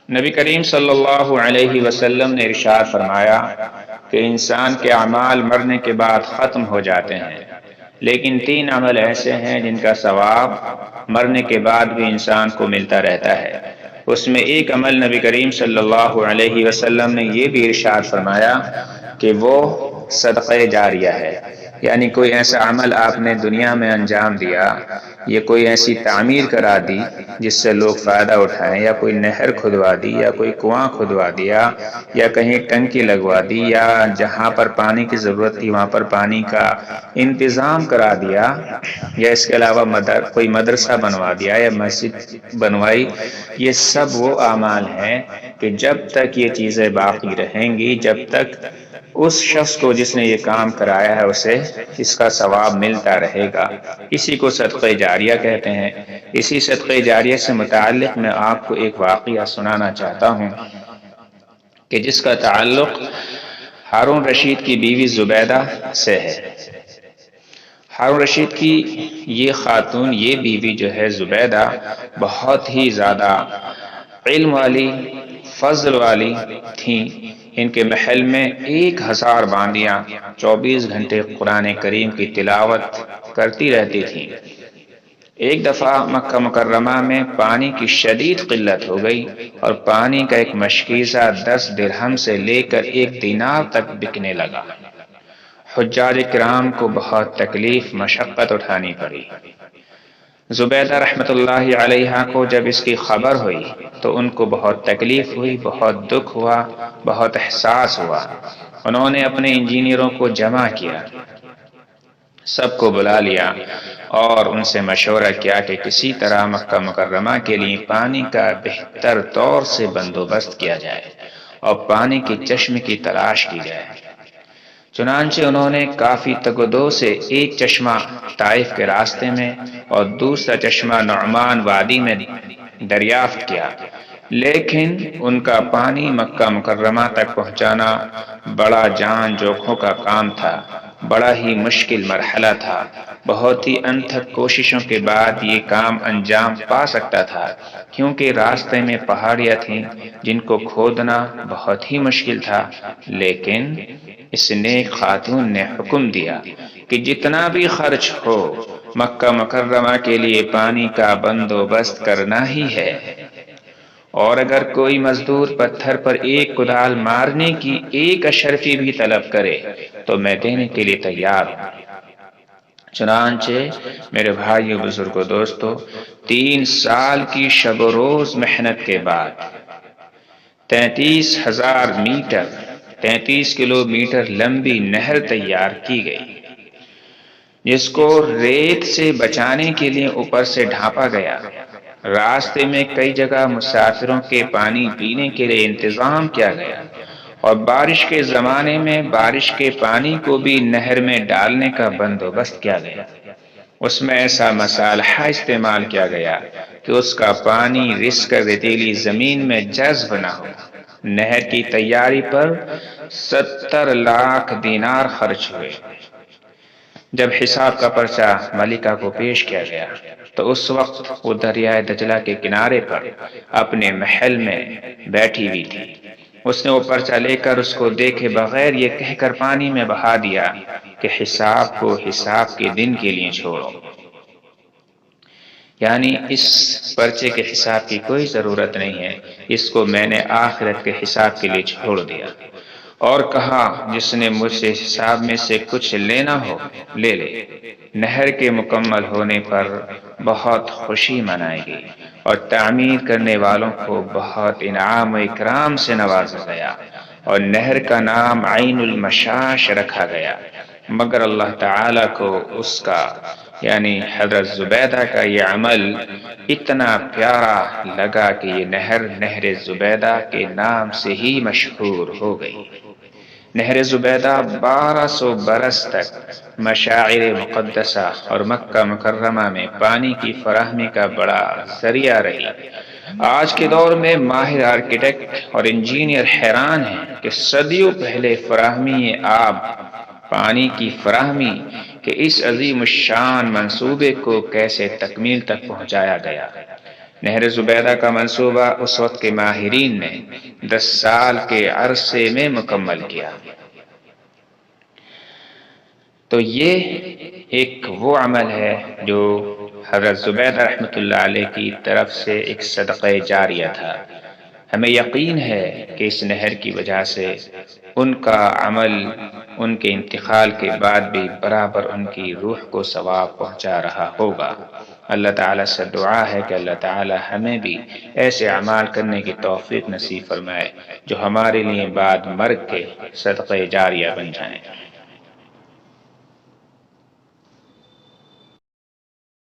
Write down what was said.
نبی کریم صلی اللہ علیہ وسلم نے ارشاد فرمایا کہ انسان کے اعمال مرنے کے بعد ختم ہو جاتے ہیں، لیکن 3 عمل ایسے ہیں جن کا ثواب مرنے کے بعد بھی انسان کو ملتا رہتا ہے۔ اس میں ایک عمل نبی کریم صلی اللہ علیہ وسلم نے یہ بھی ارشاد فرمایا کہ وہ صدقہ جاریہ ہے، یعنی کوئی ایسا عمل آپ نے دنیا میں انجام دیا، یہ کوئی ایسی تعمیر کرا دی جس سے لوگ فائدہ اٹھائیں، یا کوئی نہر کھدوا دی، یا کوئی کنواں کھدوا دیا، یا کہیں ٹنکی لگوا دی، یا جہاں پر پانی کی ضرورت تھی وہاں پر پانی کا انتظام کرا دیا، یا اس کے علاوہ کوئی مدرسہ بنوا دیا یا مسجد بنوائی۔ یہ سب وہ اعمال ہیں کہ جب تک یہ چیزیں باقی رہیں گی، جب تک اس شخص کو جس نے یہ کام کرایا ہے اسے اس کا ثواب ملتا رہے گا۔ اسی کو صدقہ جاریہ کہتے ہیں۔ اسی صدقہ جاریہ سے متعلق میں آپ کو ایک واقعہ سنانا چاہتا ہوں کہ جس کا تعلق ہارون رشید کی بیوی زبیدہ سے ہے۔ ہارون رشید کی یہ خاتون، یہ بیوی جو ہے زبیدہ، بہت ہی زیادہ علم والی، فضل والی تھیں۔ ان کے محل میں 1000 باندیاں 24 گھنٹے قرآن کریم کی تلاوت کرتی رہتی تھیں۔ ایک دفعہ مکہ مکرمہ میں پانی کی شدید قلت ہو گئی اور پانی کا ایک مشکیزہ 10 درہم سے لے کر 1 دینار تک بکنے لگا۔ حجاج کرام کو بہت تکلیف مشقت اٹھانی پڑی۔ زبیدہ رحمۃ اللہ علیہا کو جب اس کی خبر ہوئی تو ان کو بہت تکلیف ہوئی، بہت دکھ ہوا، بہت احساس ہوا۔ انہوں نے اپنے انجینئروں کو جمع کیا، سب کو بلا لیا اور ان سے مشورہ کیا کہ کسی طرح مکہ مکرمہ کے لیے پانی کا بہتر طور سے بندوبست کیا جائے اور پانی کے چشمے کی تلاش کی جائے۔ چنانچہ انہوں نے کافی تگودو سے ایک چشمہ طائف کے راستے میں اور دوسرا چشمہ نعمان وادی میں دریافت کیا، لیکن ان کا پانی مکہ مکرمہ تک پہنچانا بڑا جان جوکھوں کا کام تھا، بڑا ہی مشکل مرحلہ تھا۔ بہت ہی انتھک کوششوں کے بعد یہ کام انجام پا سکتا تھا، کیونکہ راستے میں پہاڑیاں تھیں جن کو کھودنا بہت ہی مشکل تھا، لیکن اس نیک خاتون نے حکم دیا کہ جتنا بھی خرچ ہو مکہ مکرمہ کے لیے پانی کا بندوبست کرنا ہی ہے، اور اگر کوئی مزدور پتھر پر ایک کدال مارنے کی 1 اشرفی بھی طلب کرے تو میں دینے کے لیے تیار ہوں۔ چنانچہ میرے بھائیو، بزرگوں، دوستو، 3 سال کی شب و روز محنت کے بعد 33,000 میٹر 33 کلومیٹر لمبی نہر تیار کی گئی، جس کو ریت سے بچانے کے لیے اوپر سے ڈھانپا گیا۔ راستے میں کئی جگہ مسافروں کے پانی پینے کے لیے انتظام کیا گیا، اور بارش کے زمانے میں بارش کے پانی کو بھی نہر میں ڈالنے کا بندوبست کیا گیا۔ اس میں ایسا مصالحہ استعمال کیا گیا کہ اس کا پانی رس کر ریتیلی زمین میں جذب نہ ہو۔ نہر کی تیاری پر 70 لاکھ دینار خرچ ہوئے۔ جب حساب کا پرچہ ملکہ کو پیش کیا گیا تو اس وقت وہ دریائے دجلہ کے کنارے پر اپنے محل میں بیٹھی ہوئی تھی۔ اس نے وہ پرچہ لے کر اس کو دیکھے بغیر یہ کہہ کر پانی میں بہا دیا کہ حساب کو حساب کے دن کے لیے چھوڑو، یعنی اس پرچے کے حساب کی کوئی ضرورت نہیں ہے، اس کو میں نے آخرت کے حساب کے لیے چھوڑ دیا۔ اور کہا، جس نے مجھ سے حساب میں سے کچھ لینا ہو لے لے۔ نہر کے مکمل ہونے پر بہت خوشی منائی گئی اور تعمیر کرنے والوں کو بہت انعام و اکرام سے نوازا گیا، اور نہر کا نام عین المشاش رکھا گیا، مگر اللہ تعالی کو اس کا یعنی حضرت زبیدہ کا یہ عمل اتنا پیارا لگا کہ یہ نہر زبیدہ کے نام سے ہی مشہور ہو گئی۔ نہر زبیدہ 1200 برس تک مشاعر مقدسہ اور مکہ مکرمہ میں پانی کی فراہمی کا بڑا ذریعہ رہی۔ آج کے دور میں ماہر آرکیٹیکٹ اور انجینئر حیران ہیں کہ صدیوں پہلے فراہمی آب، پانی کی فراہمی کے اس عظیم الشان منصوبے کو کیسے تکمیل تک پہنچایا گیا۔ نہر زبیدہ کا منصوبہ اس وقت کے ماہرین نے 10 سال کے عرصے میں مکمل کیا۔ تو یہ ایک وہ عمل ہے جو حضرت زبیدہ رحمۃ اللہ علیہ کی طرف سے ایک صدقہ جاریہ تھا۔ ہمیں یقین ہے کہ اس نہر کی وجہ سے ان کا عمل ان کے انتقال کے بعد بھی برابر ان کی روح کو ثواب پہنچا رہا ہوگا۔ اللہ تعالیٰ سے دعا ہے کہ اللہ تعالیٰ ہمیں بھی ایسے اعمال کرنے کی توفیق نصیب فرمائے جو ہمارے لیے بعد مرگ کے صدقہ جاریہ بن جائیں۔